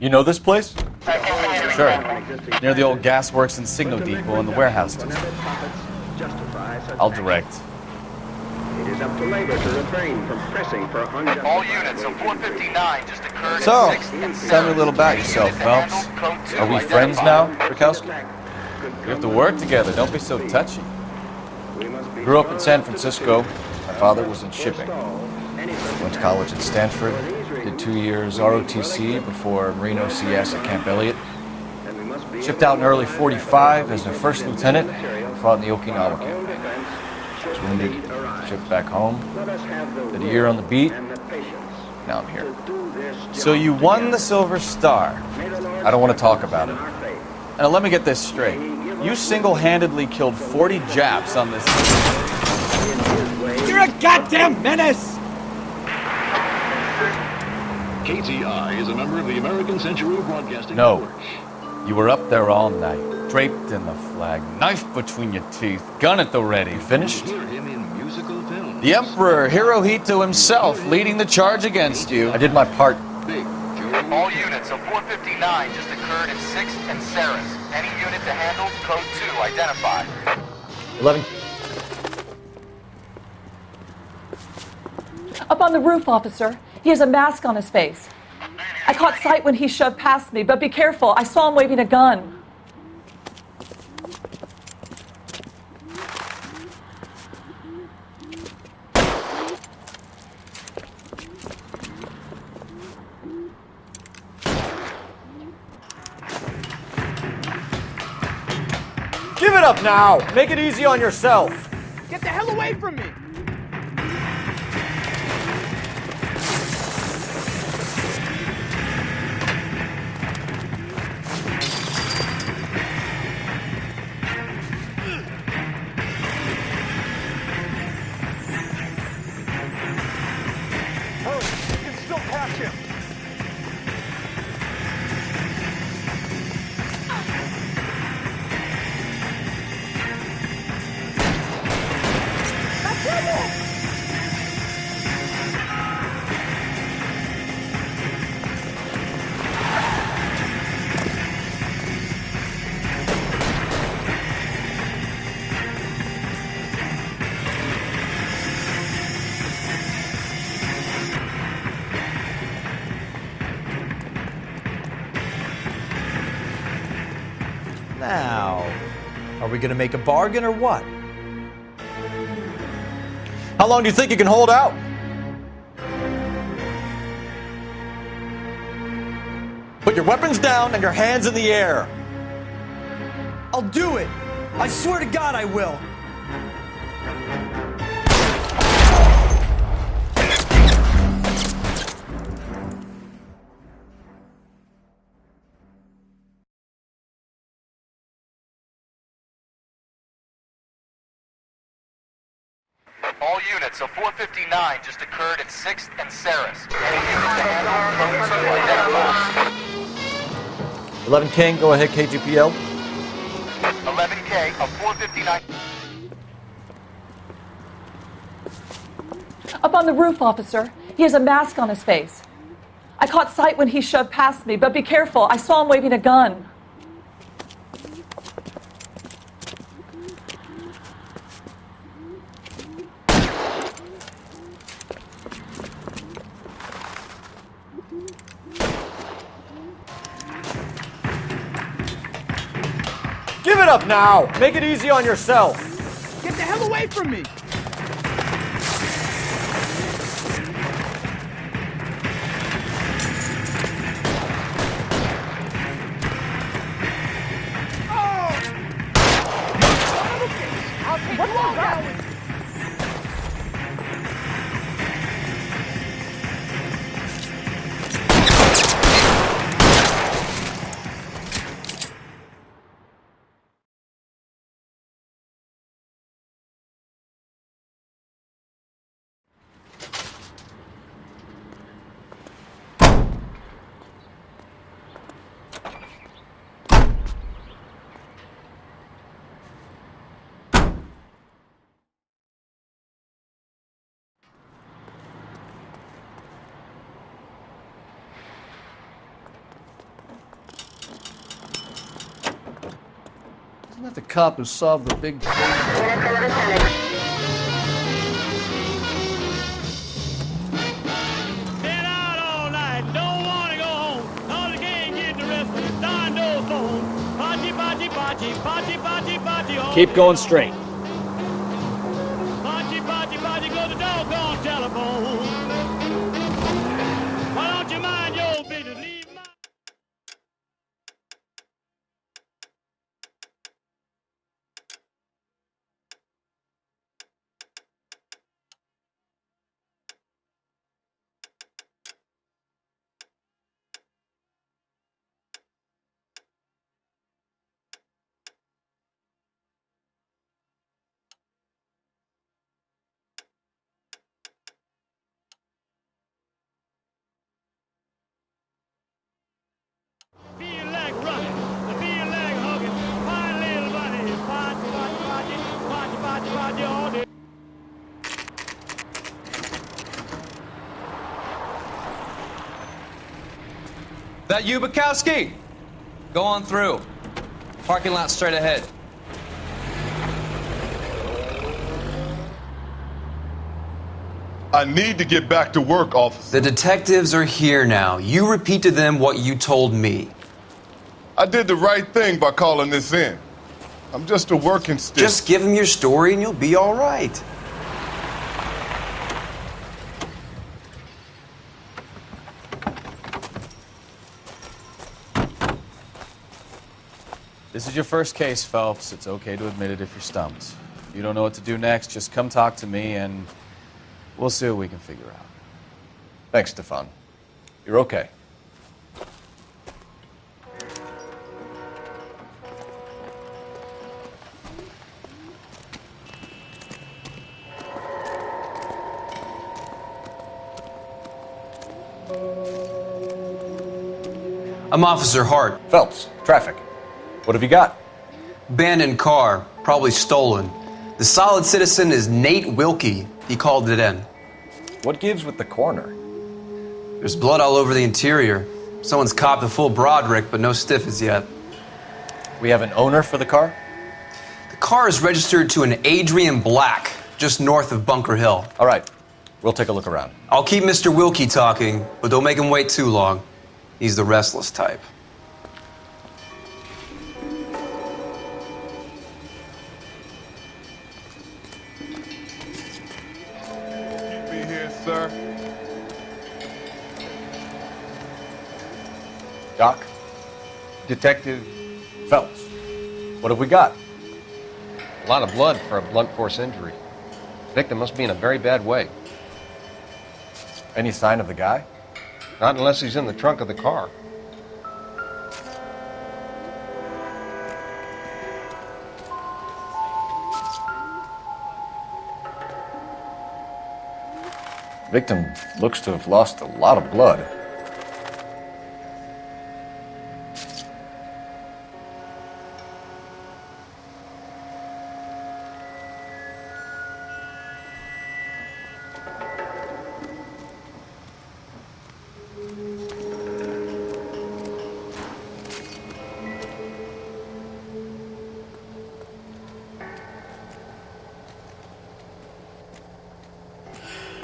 You know this place? Sure. Near the old gas works and signal depot in the warehouse district. I'll direct. It is up to labor to refrain from pressing for unjustified. All units of 459 just occurred So, in 6th and 7th. tell me a little about yourself, Phelps. Are we friends now, Rakowski? We have to work together, don't be so touchy. Grew up in San Francisco. My father was in shipping. Went to college at Stanford. Did 2 years ROTC before Marino CS at Camp Elliott. Shipped out in early '45 as a first lieutenant. Fought in the Okinawa campaign. Was wounded. Shipped back home. Did a year on the beat. Now I'm here. So you won the Silver Star. I don't want to talk about it. Now let me get this straight. You single-handedly killed 40 Japs on this. You're a goddamn menace! KTI is a member of the American Century Broadcasting No. Network. You were up there all night, draped in the flag, knife between your teeth, gun at the ready. You finished? Hear him in musical films. The Emperor Hirohito himself leading the charge against you. I did my part. Big Joe. All units of 459 just occurred in 6th and Saris. Any unit to handle, code 2 identified. 11. Up on the roof, officer. He has a mask on his face. I caught sight when he shoved past me, but be careful. I saw him waving a gun. Give it up now! Make it easy on yourself! Get the hell away from me! Hurry, you can still catch him. Now, are we gonna make a bargain or what? How long do you think you can hold out? Put your weapons down and your hands in the air. I'll do it! I swear to God I will! All units of 459 just occurred in 6th and Saris. Any unit to handle, code 2 identified. 11 King, go ahead, KGPL. 11K of 459. Up on the roof, officer. He has a mask on his face. I caught sight when he shoved past me, but be careful. I saw him waving a gun. Give it up now! Make it easy on yourself! Get the hell away from me! I'll take you all down. not the cop who solved the big case. Keep going straight. That you, Bukowski? Go on through. Parking lot straight ahead. I need to get back to work, officer. The detectives are here now. You repeat to them what you told me. I did the right thing by calling this in. I'm just a working stick. Just give them your story and you'll be all right. This is your first case, Phelps. It's okay to admit it if you're stumped. If you don't know what to do next, just come talk to me and we'll see what we can figure out. Thanks, Stefan. You're okay. I'm Officer Hart. Phelps, traffic. What have you got? Abandoned car, probably stolen. The solid citizen is Nate Wilkie. He called it in. What gives with the coroner? There's blood all over the interior. Someone's copped a full Broderick, but no stiff as yet. We have an owner for the car? The car is registered to an Adrian Black, just north of Bunker Hill. All right, we'll take a look around. I'll keep Mr. Wilkie talking, but don't make him wait too long. He's the restless type. Keep me here, sir. Doc? Detective, Phelps. What have we got? a lot of blood for a blunt force injury. Victim must be in a very bad way. Any sign of the guy? Not unless he's in the trunk of the car. Victim looks to have lost a lot of blood.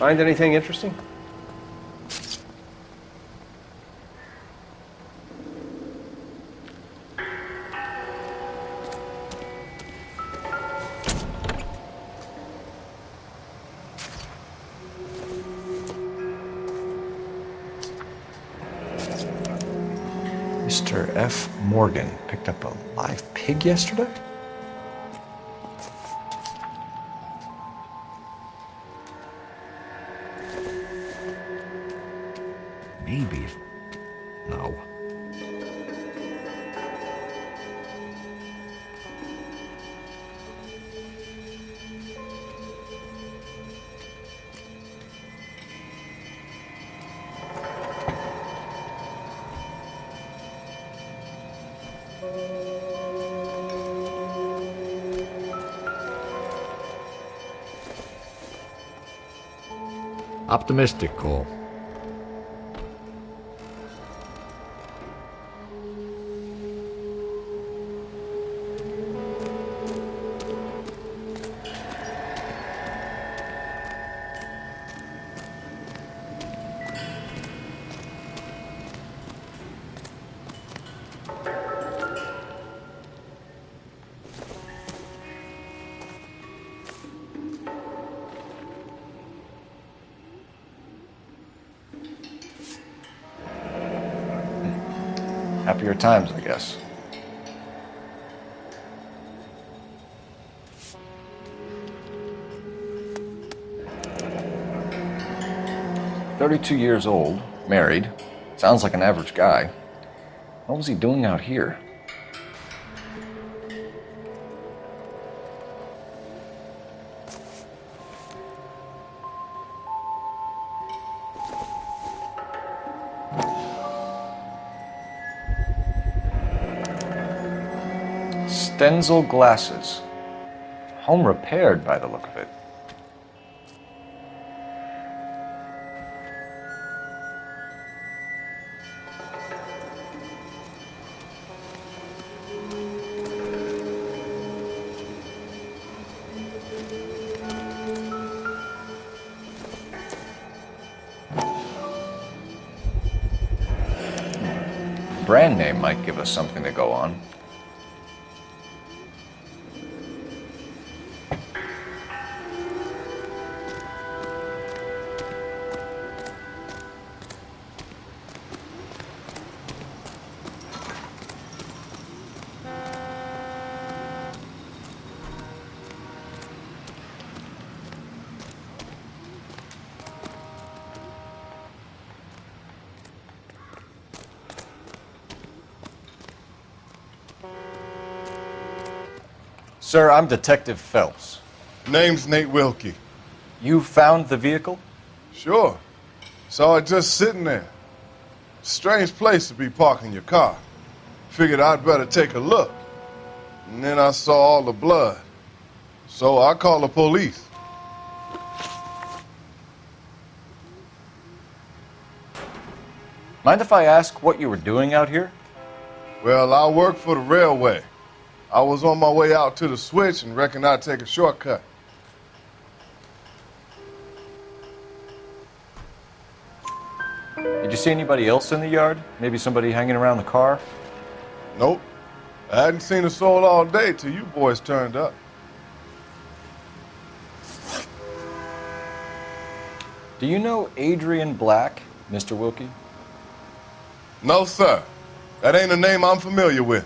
Find anything interesting? Mr. F. Morgan picked up a live pig yesterday? Maybe. No. Optimistic call. Happier times, I guess. "32 years old, married, sounds like an average guy. What was he doing out here?" Stenzel glasses. Home repaired by the look of it. Brand name might give us something to go on. Sir, I'm Detective Phelps. Name's Nate Wilkie. You found the vehicle? Sure. Saw it just sitting there. Strange place to be parking your car. Figured I'd better take a look. And then I saw all the blood. So I called the police. Mind if I ask what you were doing out here? Well, I work for the railway. I was on my way out to the switch and reckoned I'd take a shortcut. Did you see anybody else in the yard? Maybe somebody hanging around the car? Nope. I hadn't seen a soul all day till you boys turned up. Do you know Adrian Black, Mr. Wilkie? No, sir. That ain't a name I'm familiar with.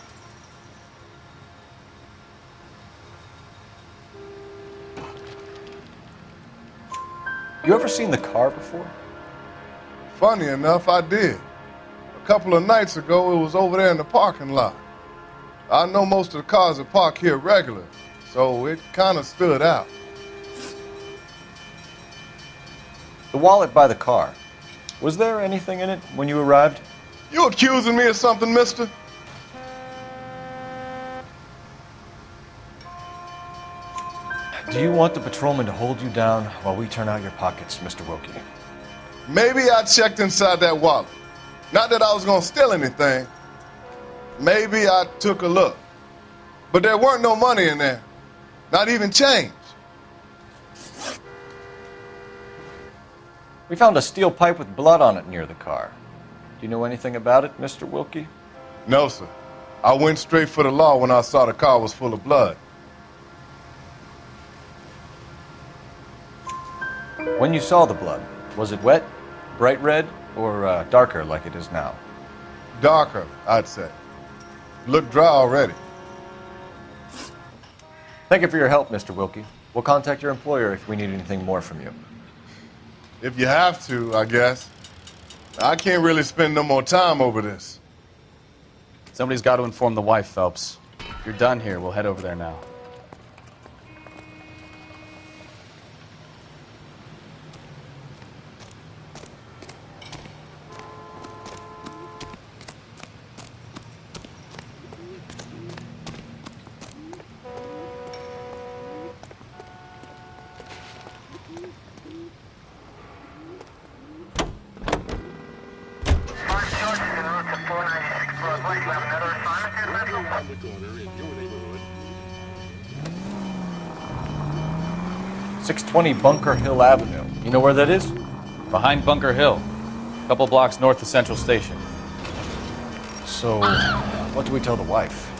You ever seen the car before? Funny enough, I did. A couple of nights ago, it was over there in the parking lot. I know most of the cars that park here regular, so it kind of stood out. The wallet by the car. Was there anything in it when you arrived? You accusing me of something, mister? Do you want the patrolman to hold you down while we turn out your pockets, Mr. Wilkie? Maybe I checked inside that wallet. Not that I was gonna steal anything. Maybe I took a look. But there weren't no money in there. Not even change. We found a steel pipe with blood on it near the car. Do you know anything about it, Mr. Wilkie? No, sir. I went straight for the law when I saw the car was full of blood. When you saw the blood, was it wet, bright red, or darker like it is now? Darker, I'd say. Looked dry already. Thank you for your help, Mr. Wilkie. We'll contact your employer if we need anything more from you. If you have to, I guess. I can't really spend no more time over this. Somebody's got to inform the wife, Phelps. If you're done here, we'll head over there now. The corner in your neighborhood. 620 Bunker Hill Avenue. You know where that is? Behind Bunker Hill. A couple blocks north of Central Station. So, what do we tell the wife?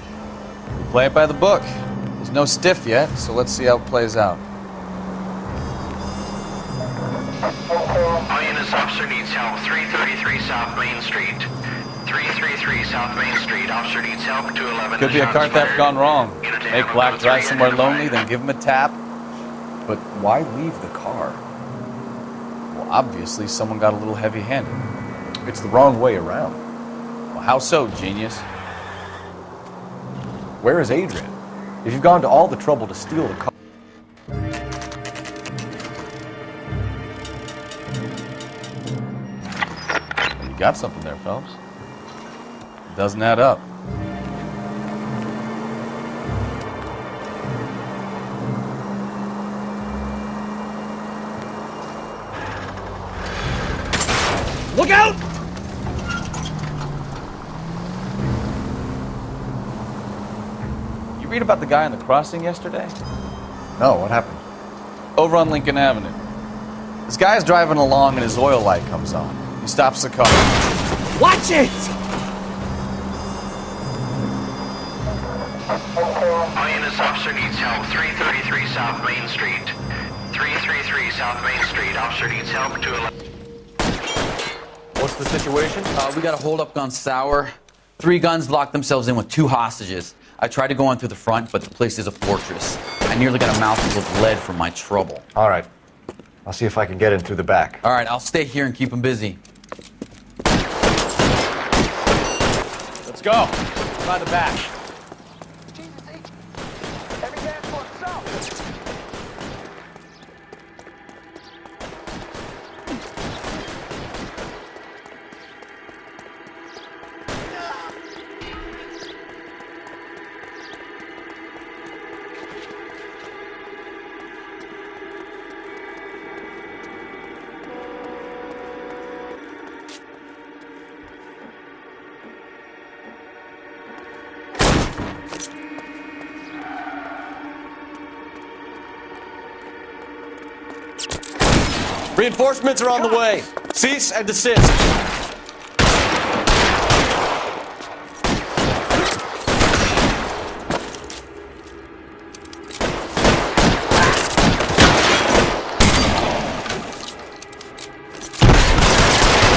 We play it by the book. There's no stiff yet, so let's see how it plays out. All units, officer needs help. 333 South Main Street. 333 South Main Street. Officer needs help. 211. Could be a car theft gone wrong. Make Black drive somewhere lonely, then give him a tap. But why leave the car? Well, obviously someone got a little heavy-handed. It's the wrong way around. Well, how so, genius? Where is Adrian? If you've gone to all the trouble to steal the car... You got something there, Phelps. It doesn't add up. Look out! You read about the guy on the crossing yesterday? No, what happened? Over on Lincoln Avenue. This guy's driving along and his oil light comes on. He stops the car. Watch it! All units, officer needs help. 333 South Main Street. 333 South Main Street. Officer needs help. 211. What's the situation? We got a holdup gone sour. 3 guns locked themselves in with 2 hostages. I tried to go on through the front, but the place is a fortress. I nearly got a mouthful of lead from my trouble. All right. I'll see if I can get in through the back. All right, I'll stay here and keep them busy. Let's go. By the back. Reinforcements are on the way. Cease and desist.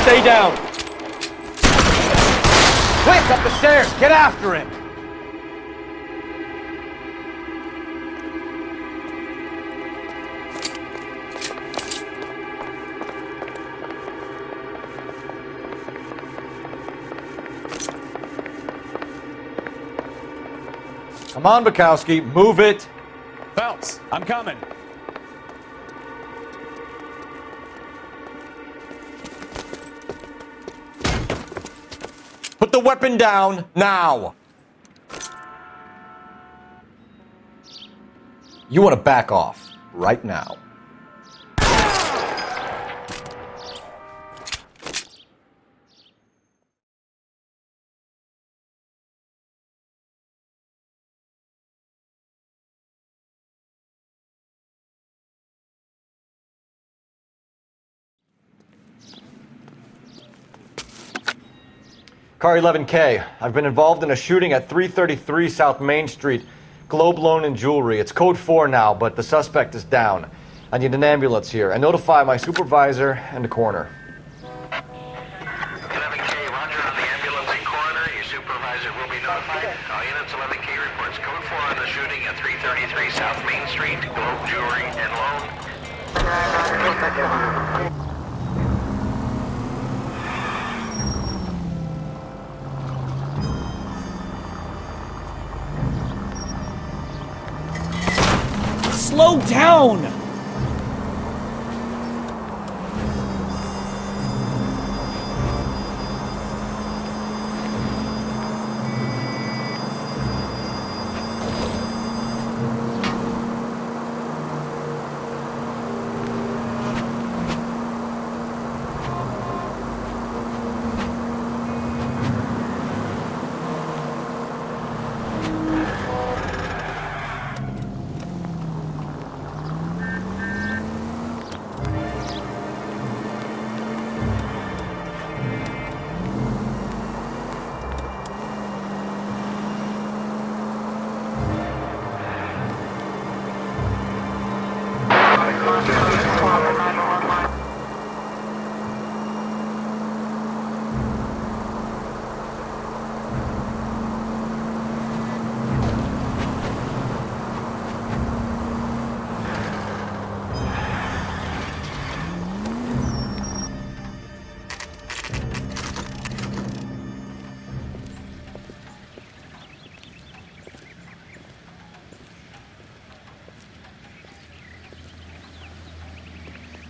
Stay down. Quick, up the stairs. Get after him. Come on, Bukowski, move it. Phelps, I'm coming. Put the weapon down now. You want to back off right now. Car 11K, I've been involved in a shooting at 333 South Main Street. Globe Loan and Jewelry. It's code 4 now, but the suspect is down. I need an ambulance here. And notify my supervisor and the coroner. 11K, roger on the ambulance and coroner. Your supervisor will be notified. All units, 11K reports code 4 on the shooting at 333 South Main Street. Globe Jewelry and Loan. Slow down!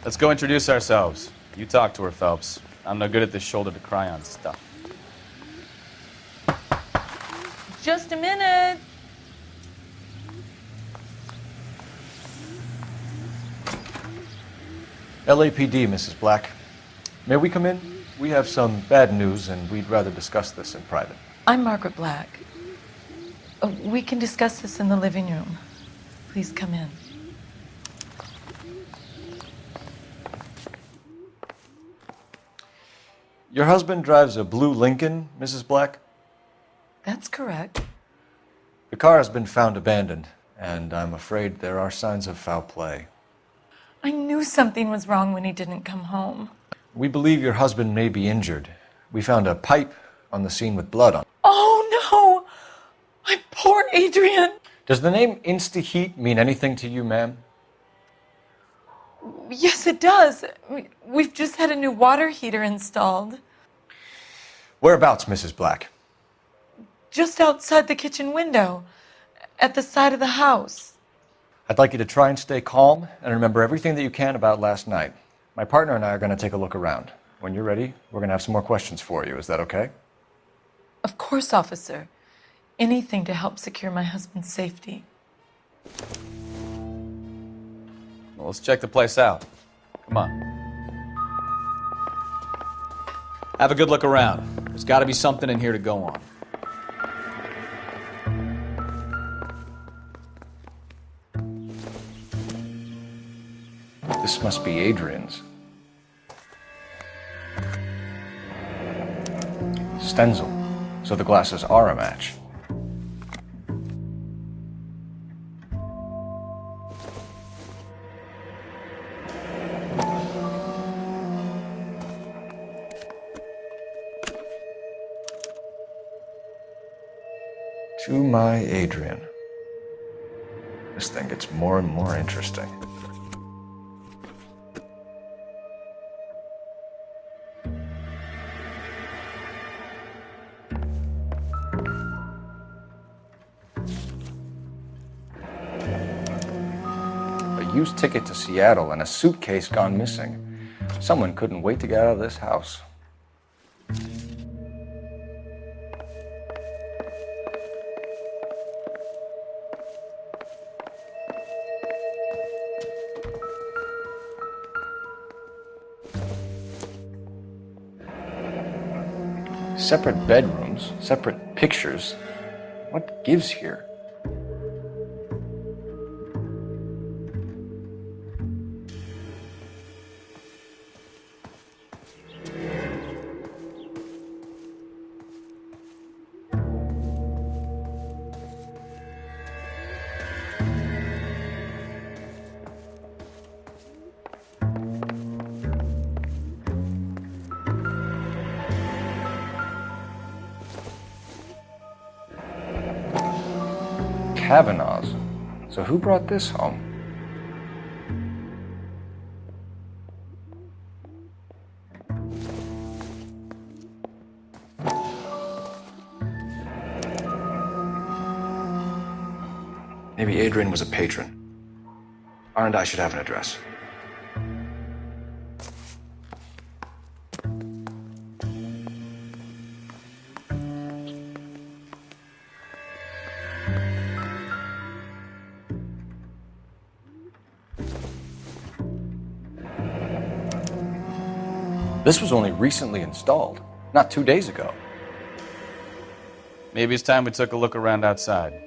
Let's go introduce ourselves. You talk to her, Phelps. I'm no good at this shoulder to cry on stuff. Just a minute. LAPD, Mrs. Black. May we come in? We have some bad news, and we'd rather discuss this in private. I'm Margaret Black. We can discuss this in the living room. Please come in. Your husband drives a blue Lincoln, Mrs. Black? That's correct. The car has been found abandoned, and I'm afraid there are signs of foul play. I knew something was wrong when he didn't come home. We believe your husband may be injured. We found a pipe on the scene with blood on it. Oh no! My poor Adrian! Does the name Insta-Heat mean anything to you, ma'am? Yes, it does. We've just had a new water heater installed. Whereabouts, Mrs. Black? Just outside the kitchen window, at the side of the house. I'd like you to try and stay calm and remember everything that you can about last night. My partner and I are going to take a look around. When you're ready, we're going to have some more questions for you. Is that okay? Of course, officer. Anything to help secure my husband's safety. Well, let's check the place out. Come on. Have a good look around. There's got to be something in here to go on. This must be Adrian's. Stencil. So the glasses are a match. To my Adrian. This thing gets more and more interesting. A used ticket to Seattle and a suitcase gone missing. Someone couldn't wait to get out of this house. Separate bedrooms, separate pictures. What gives here? Kavanaugh's. So who brought this home? Maybe Adrian was a patron. R&I should have an address. This was only recently installed, not 2 days ago. Maybe it's time we took a look around outside.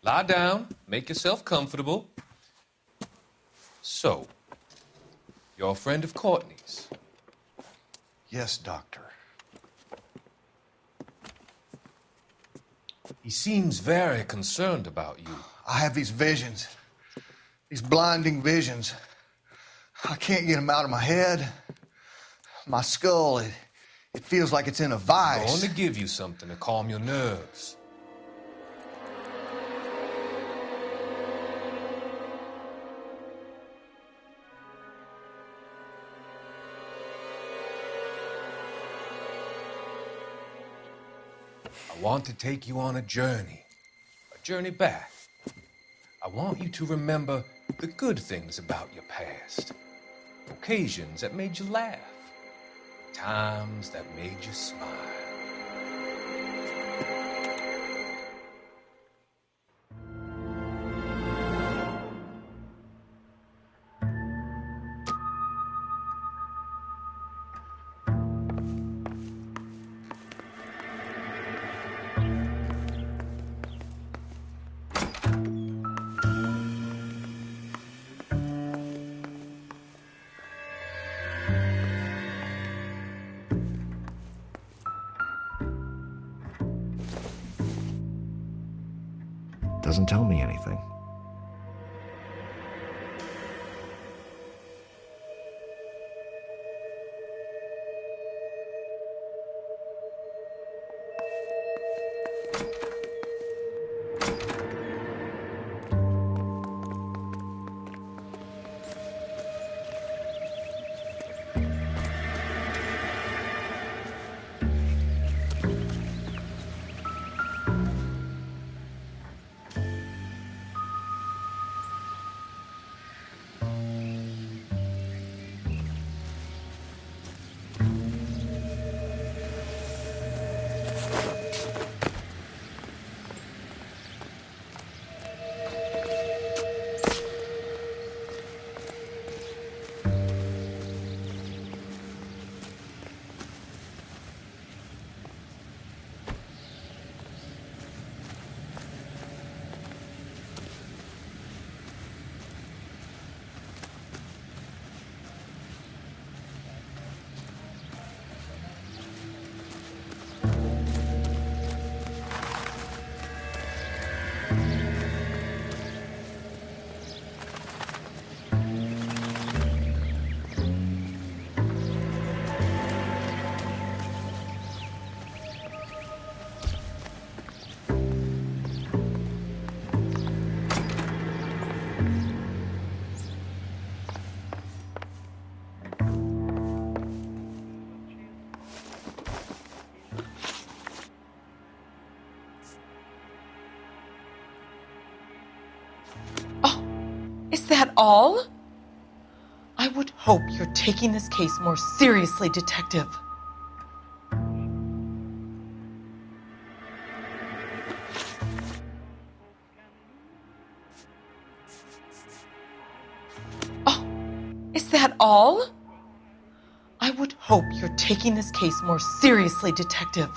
Lie down, make yourself comfortable. So, you're a friend of Courtney's. Yes, Doctor. He seems very concerned about you. I have these visions, these blinding visions. I can't get them out of my head. My skull, it feels like it's in a I vice. want to give you something to calm your nerves. I want to take you on a journey back. I want you to remember the good things about your past, occasions that made you laugh, times that made you smile. Doesn't tell me anything. Is that all? I would hope you're taking this case more seriously, Detective. Oh, is that all? I would hope you're taking this case more seriously, Detective.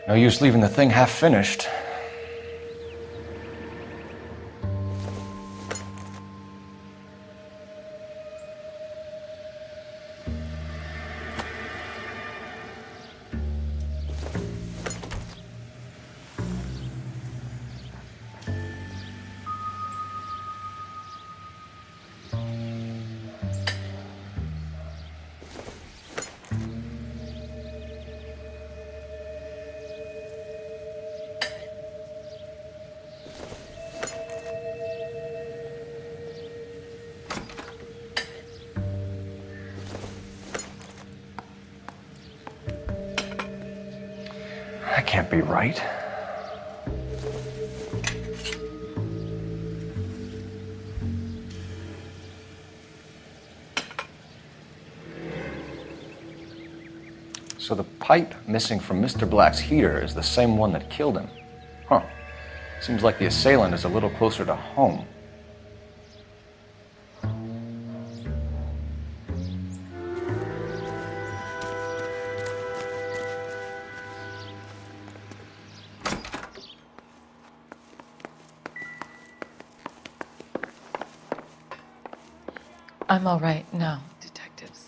No use leaving the thing half finished. That can't be right. So the pipe missing from Mr. Black's heater is the same one that killed him. Huh. Seems like the assailant is a little closer to home. I'm all right now, detectives.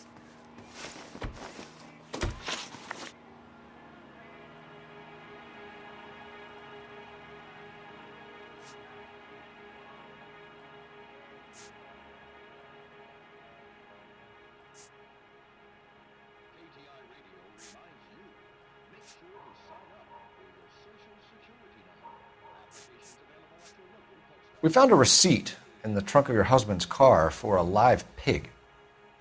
We found a receipt in the trunk of your husband's car for a live pig.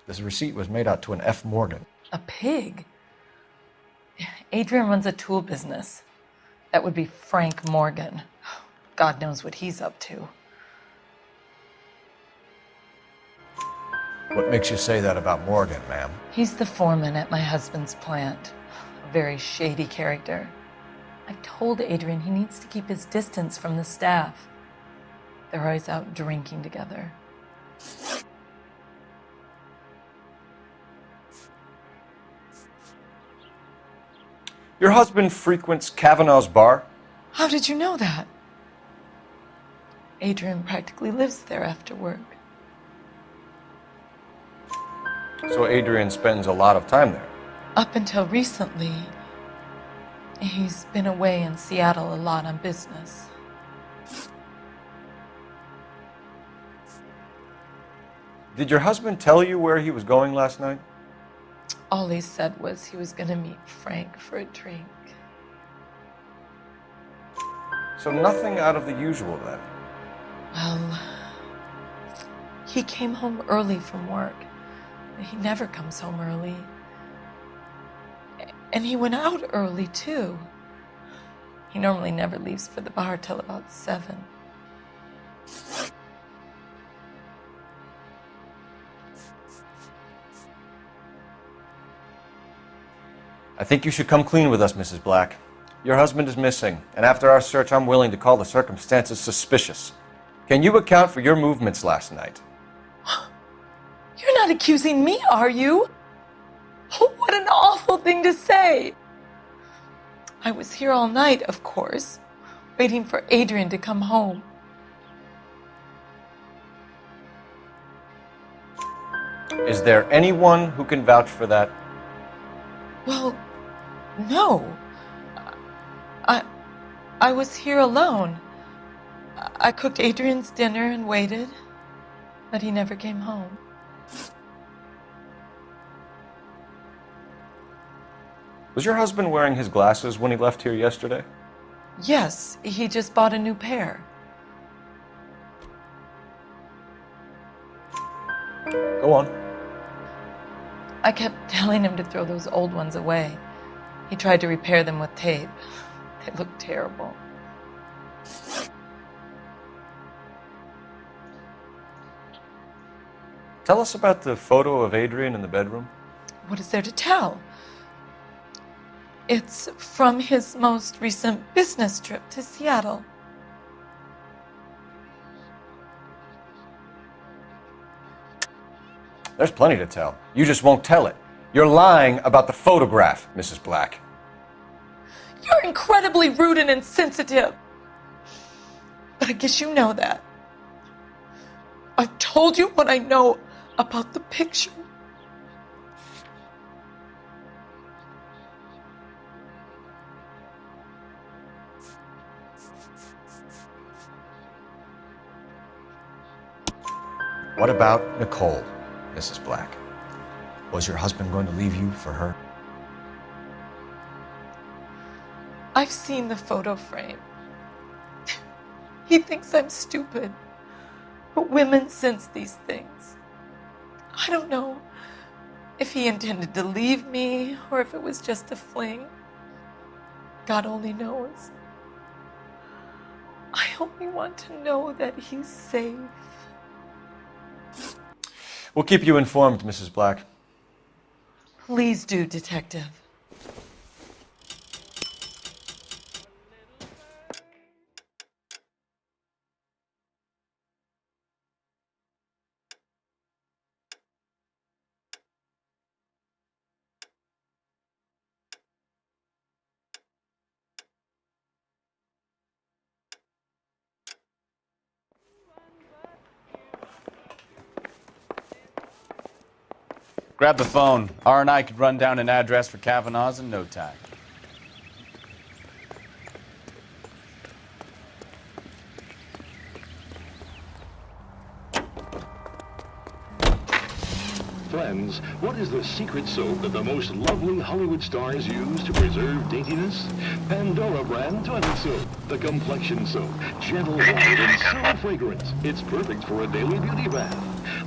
This receipt was made out to an F. Morgan. A pig? Adrian runs a tool business. That would be Frank Morgan. God knows what he's up to. What makes you say that about Morgan, ma'am? He's the foreman at my husband's plant. A very shady character. I've told Adrian he needs to keep his distance from the staff. They're always out drinking together. Your husband frequents Kavanaugh's bar? How did you know that? Adrian practically lives there after work. So Adrian spends a lot of time there? Up until recently, he's been away in Seattle a lot on business. Did your husband tell you where he was going last night? All he said was he was going to meet Frank for a drink. So nothing out of the usual then? Well, he came home early from work. He never comes home early. And he went out early, too. He normally never leaves for the bar till about 7. I think you should come clean with us, Mrs. Black. Your husband is missing, and after our search, I'm willing to call the circumstances suspicious. Can you account for your movements last night? You're not accusing me, are you? What an awful thing to say. I was here all night, of course, waiting for Adrian to come home. Is there anyone who can vouch for that? Well, no. I was here alone. I cooked Adrian's dinner and waited, but he never came home. Was your husband wearing his glasses when he left here yesterday? Yes, he just bought a new pair. Go on. I kept telling him to throw those old ones away. He tried to repair them with tape. They looked terrible. Tell us about the photo of Adrian in the bedroom. What is there to tell? It's from his most recent business trip to Seattle. There's plenty to tell. You just won't tell it. You're lying about the photograph, Mrs. Black. You're incredibly rude and insensitive. But I guess you know that. I've told you what I know about the picture. What about Nicole, Mrs. Black? Was your husband going to leave you for her? I've seen the photo frame. He thinks I'm stupid. But women sense these things. I don't know if he intended to leave me or if it was just a fling. God only knows. I only want to know that he's safe. We'll keep you informed, Mrs. Black. Please do, Detective. Grab the phone. R&I could run down an address for Kavanaugh's in no time. Friends, what is the secret soap that the most lovely Hollywood stars use to preserve daintiness? Pandora brand toilet soap, the complexion soap, gentle light and so fragrant. It's perfect for a daily beauty bath.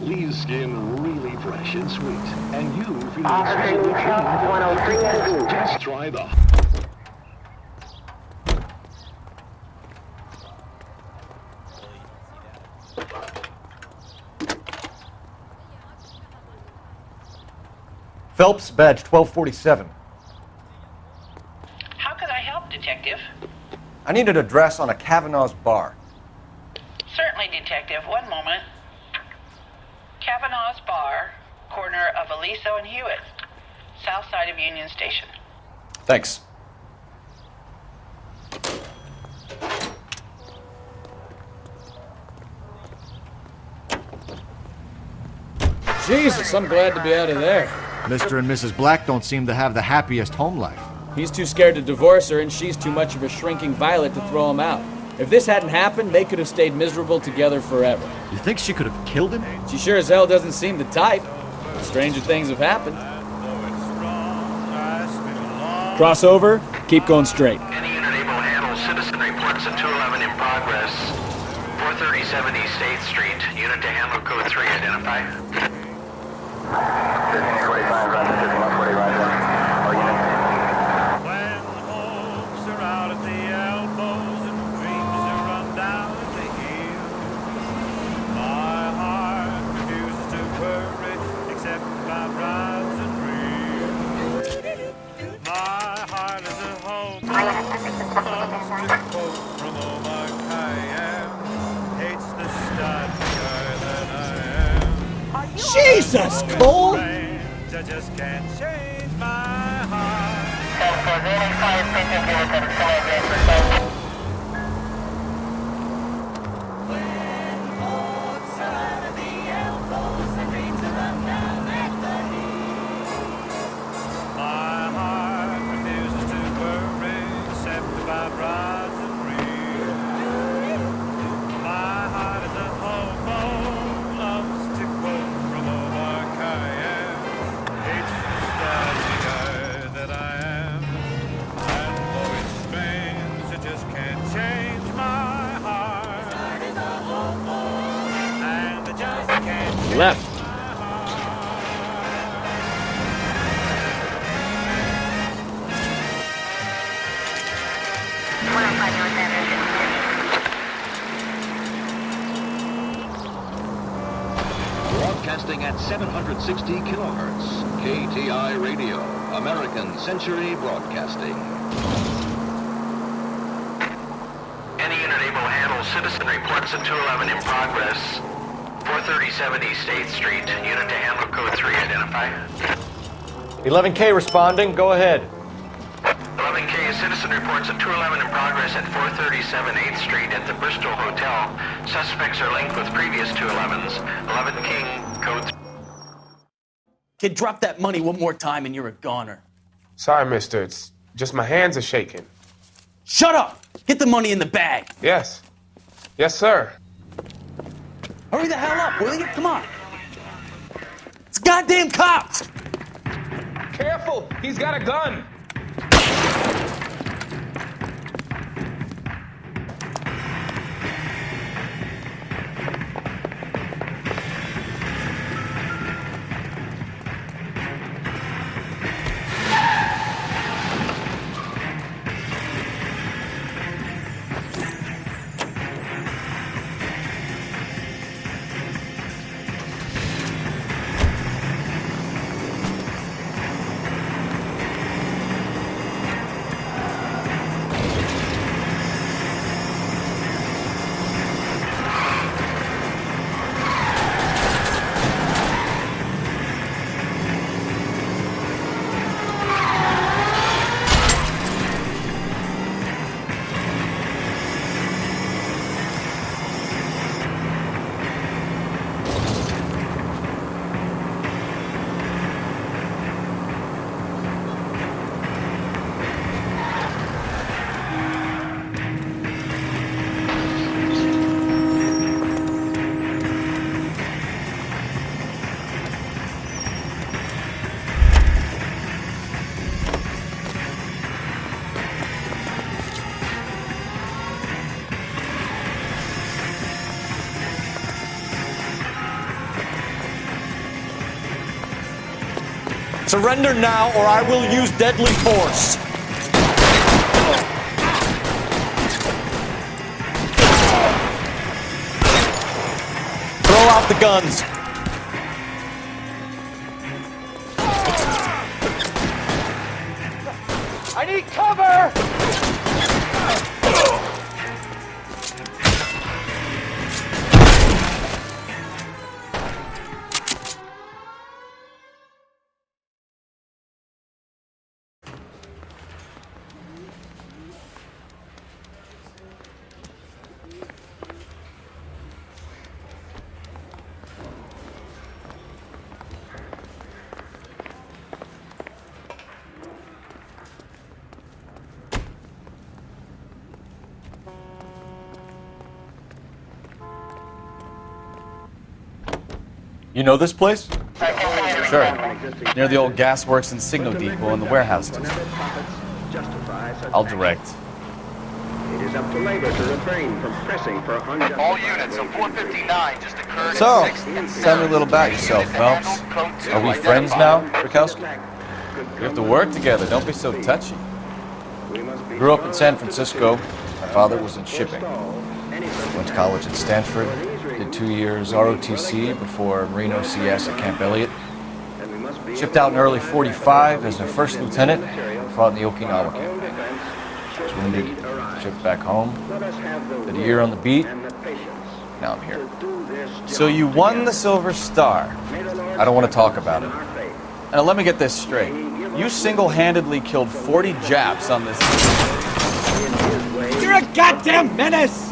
Leaves skin really fresh and sweet, and you feel exquisitely clean. Just try the... Phelps, badge 1247. How can I help, Detective? I need an address on a Kavanaugh's bar. Certainly, Detective. One moment. Kavanaugh's Bar, corner of Aliso and Hewitt, south side of Union Station. Thanks. Jesus, I'm glad to be out of there. Mr. and Mrs. Black don't seem to have the happiest home life. He's too scared to divorce her, and she's too much of a shrinking violet to throw him out. If this hadn't happened, they could have stayed miserable together forever. You think she could have killed him? She sure as hell doesn't seem the type. Stranger things have happened. Cross over, keep going straight. Any unit able to handle citizen reports at 211 in progress. 437 East 8th Street. Unit to handle code 3, identify. 1545, roger, 1545, roger. All units. When hopes are out at the elbows and dreams are run down at the heel, my heart refuses to worry except by bribes and reels. My heart is a home, loves to quote from Omar Khayyam, hates the stodgy guy that I am. Jesus, Cole! I just can't change my heart. My heart refuses to worry except by bribes and reels. My heart is a hobo, loves to quote from Omar Khayyam, hates the stodgy guy that I am. And though it's strange, I just can't change my heart. And I just can't change Left. Broadcasting at 760 kilohertz. KTI Radio, American Century Broadcasting. Any unit able to handle citizen reports at 211 in progress. 437 East 8th Street. Unit to handle code 3, identify. 11K responding, go ahead. 11K, citizen reports at 211 in progress at 437 8th Street at the Bristol Hotel. Suspects are linked with previous 211s. 11 King, code 3. Kid, drop that money one more time and you're a goner. Sorry, mister. It's just my hands are shaking. Shut up! Get the money in the bag. Yes. Yes, sir. Hurry the hell up, will you? Come on. It's goddamn cops! Careful! He's got a gun! Surrender now or I will use deadly force. Throw out the guns. I need cover! You know this place? Sure. Near the old gasworks and signal depot and the warehouse district. I'll direct. It is up to labor to refrain from pressing for unjustified. All units of 459 just occurred So, at 6th and tell me a little about yourself, Phelps. Are we friends now, Rakowski? We have to work together, don't be so touchy. Grew up in San Francisco. My father was in shipping. Went to college at Stanford. Did 2 years ROTC before Reno CS at Camp Elliott. Shipped out in early '45 as a first lieutenant. Fought in the Okinawa campaign. Was wounded. Shipped back home. Did a year on the beat. Now I'm here. So you won the Silver Star. I don't want to talk about it. Now let me get this straight. You single-handedly killed 40 Japs on this. You're a goddamn menace!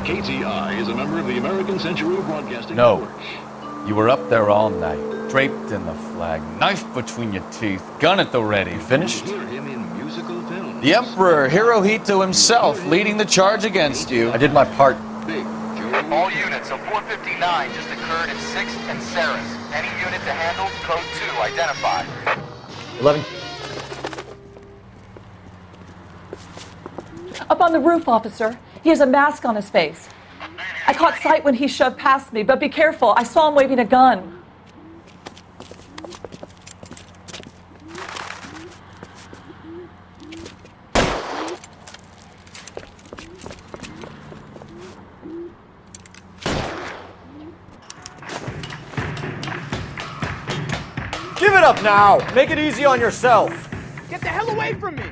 KTI is a member of the American Century Broadcasting No. Network. You were up there all night, draped in the flag, knife between your teeth, gun at the ready. Finished? Hear him in musical films. The Emperor Hirohito himself leading the charge against you. I did my part. Big Joe. All units of 459 just occurred at 6th and Saris. Any unit to handle, code 2 identified. 11. Up on the roof, officer. He has a mask on his face. I caught sight when he shoved past me, but be careful. I saw him waving a gun. Give it up now! Make it easy on yourself! Get the hell away from me!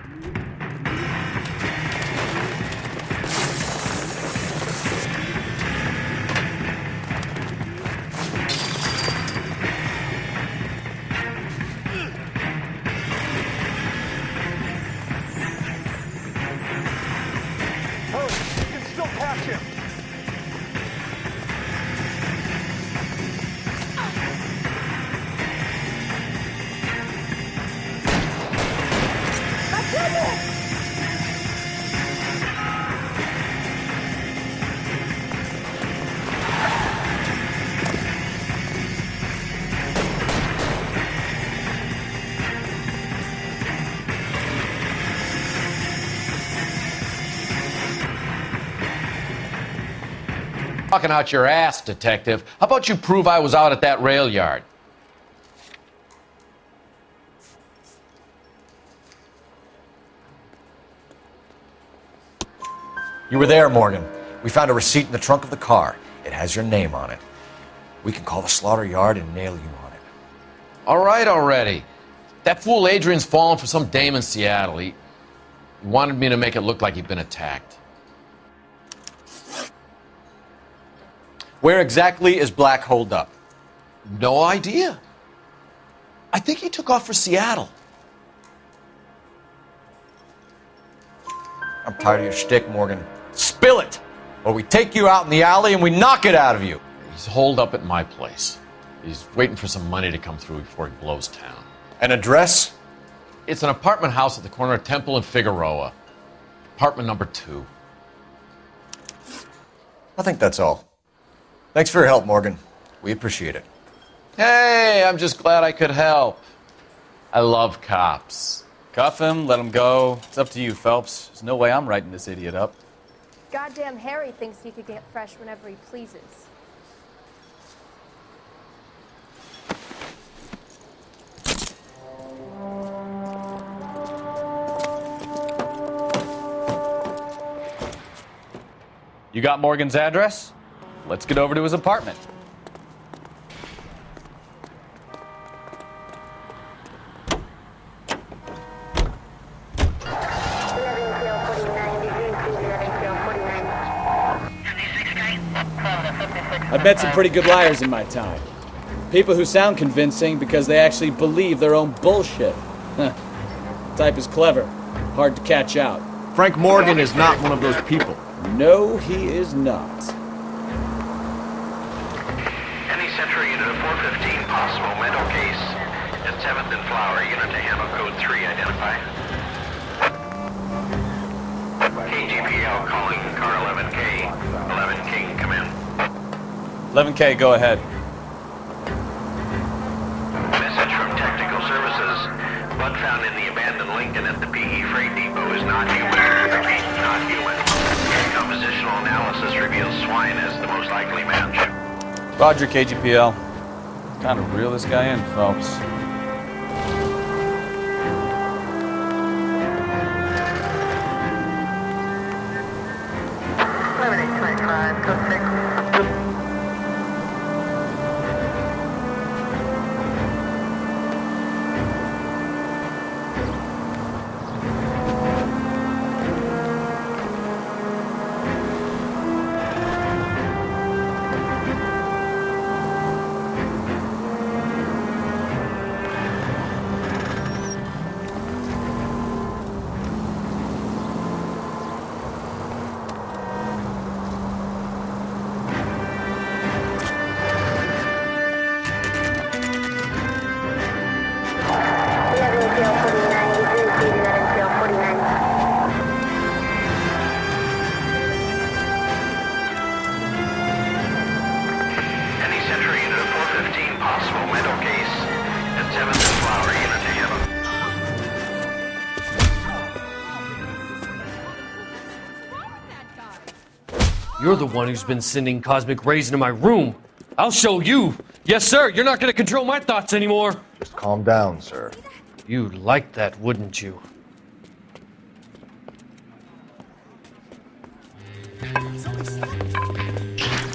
Talking out your ass, detective. How about you prove I was out at that rail yard? You were there, Morgan. We found a receipt in the trunk of the car. It has your name on it. We can call the slaughter yard and nail you on it. All right already. That fool Adrian's fallen for some dame in Seattle. He wanted me to make it look like he'd been attacked. Where exactly is Black holed up? No idea. I think he took off for Seattle. I'm tired of your shtick, Morgan. Spill it! Or we take you out in the alley and we knock it out of you. He's holed up at my place. He's waiting for some money to come through before he blows town. An address? It's an apartment house at the corner of Temple and Figueroa. Apartment number 2. I think that's all. Thanks for your help, Morgan. We appreciate it. Hey, I'm just glad I could help. I love cops. Cuff him, let him go. It's up to you, Phelps. There's no way I'm writing this idiot up. Goddamn Harry thinks he could get fresh whenever he pleases. You got Morgan's address? Let's get over to his apartment. I've met some pretty good liars in my time. People who sound convincing because they actually believe their own bullshit. Type is clever, hard to catch out. Frank Morgan is not one of those people. No, he is not. Any Central unit of 415 possible mental case at 7th and Flower, unit to handle code 3 identify. KGPL calling car 11K. 11 King, come in. 11K, go ahead. Message from Technical Services. Blood found in the abandoned Lincoln at the PE Freight Depot is not human. Repeat, not human. Compositional analysis reveals swine as the most likely match. Roger, KGPL. Kind of reel this guy in, Phelps. You're the one who's been sending cosmic rays into my room. I'll show you. Yes, sir. You're not going to control my thoughts anymore. Just calm down, sir. You'd like that, wouldn't you?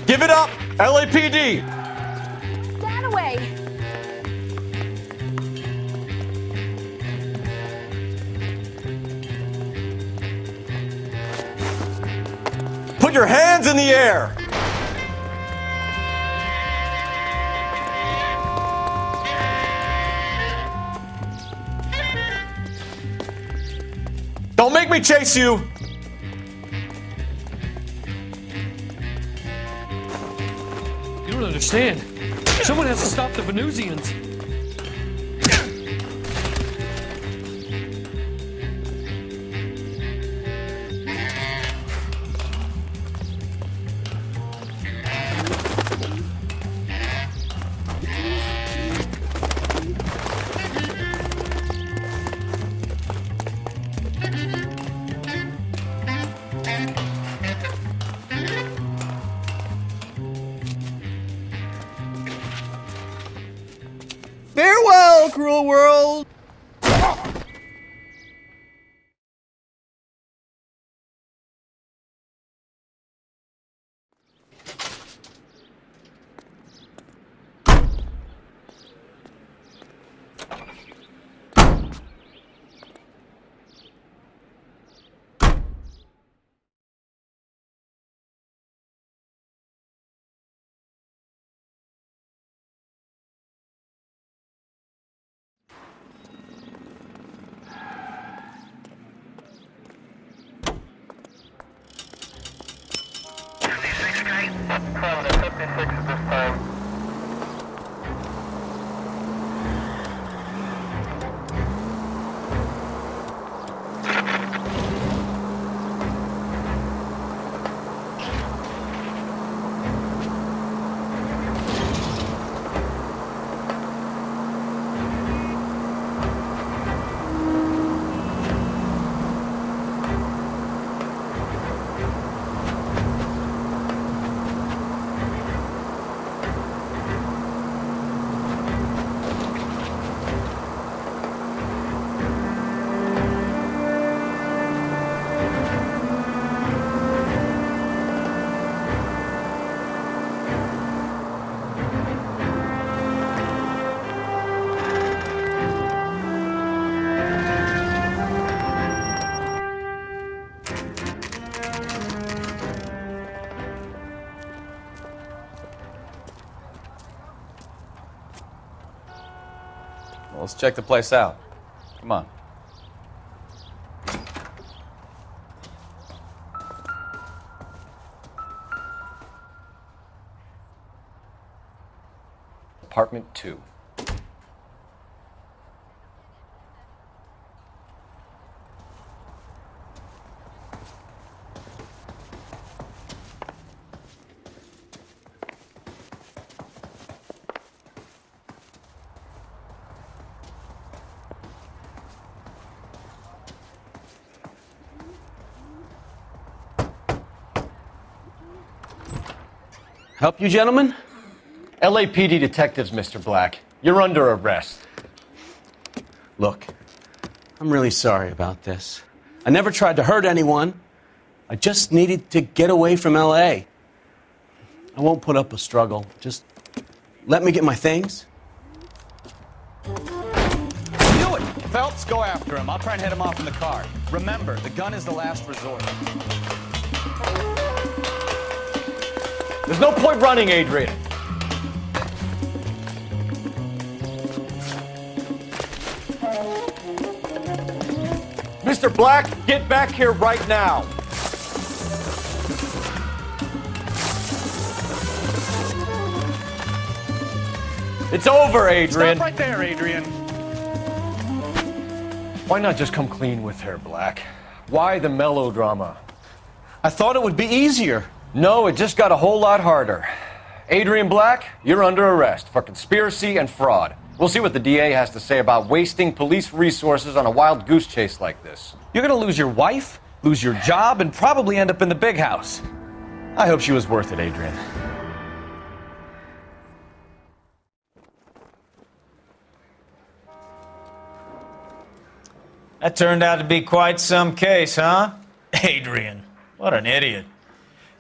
Give it up, LAPD! Stand away. Put your hands in the air! Don't make me chase you! You don't understand. Someone has to stop the Venusians. Farewell, cruel world! Well, let's check the place out. Come on. Apartment 2. Help you, gentlemen? LAPD detectives, Mr. Black. You're under arrest. Look, I'm really sorry about this. I never tried to hurt anyone. I just needed to get away from LA. I won't put up a struggle. Just let me get my things. Do it! Phelps, go after him. I'll try and head him off in the car. Remember, the gun is the last resort. There's no point running, Adrian. Mr. Black, get back here right now. It's over, Adrian. Stop right there, Adrian. Why not just come clean with her, Black? Why the melodrama? I thought it would be easier. No, it just got a whole lot harder. Adrian Black, you're under arrest for conspiracy and fraud. We'll see what the DA has to say about wasting police resources on a wild goose chase like this. You're gonna lose your wife, lose your job, and probably end up in the big house. I hope she was worth it, Adrian. That turned out to be quite some case, huh? Adrian, what an idiot.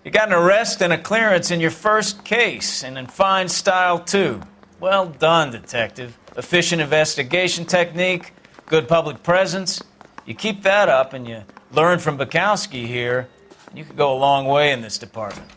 You got an arrest and a clearance in your first case, and in fine style, too. Well done, detective. Efficient investigation technique, good public presence. You keep that up and you learn from Bukowski here, you could go a long way in this department.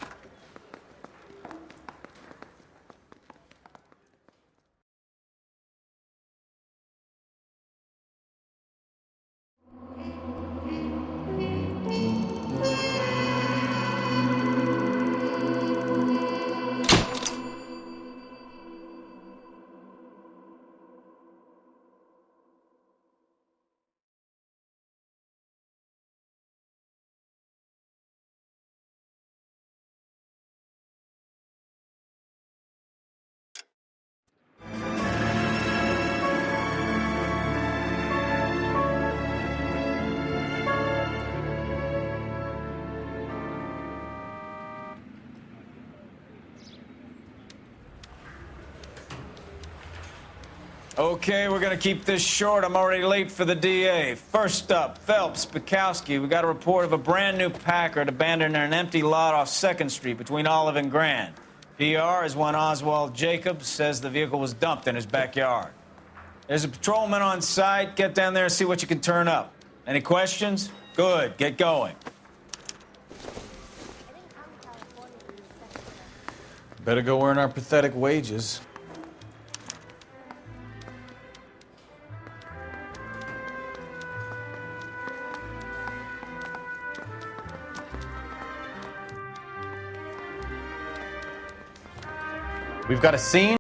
Okay, we're gonna keep this short. I'm already late for the DA. First up, Phelps, Bukowski. We got a report of a brand new Packard abandoned in an empty lot off 2nd Street between Olive and Grand. PR is one Oswald Jacobs says the vehicle was dumped in his backyard. There's a patrolman on site. Get down there and see what you can turn up. Any questions? Good, get going. Better go earn our pathetic wages. We've got a scene.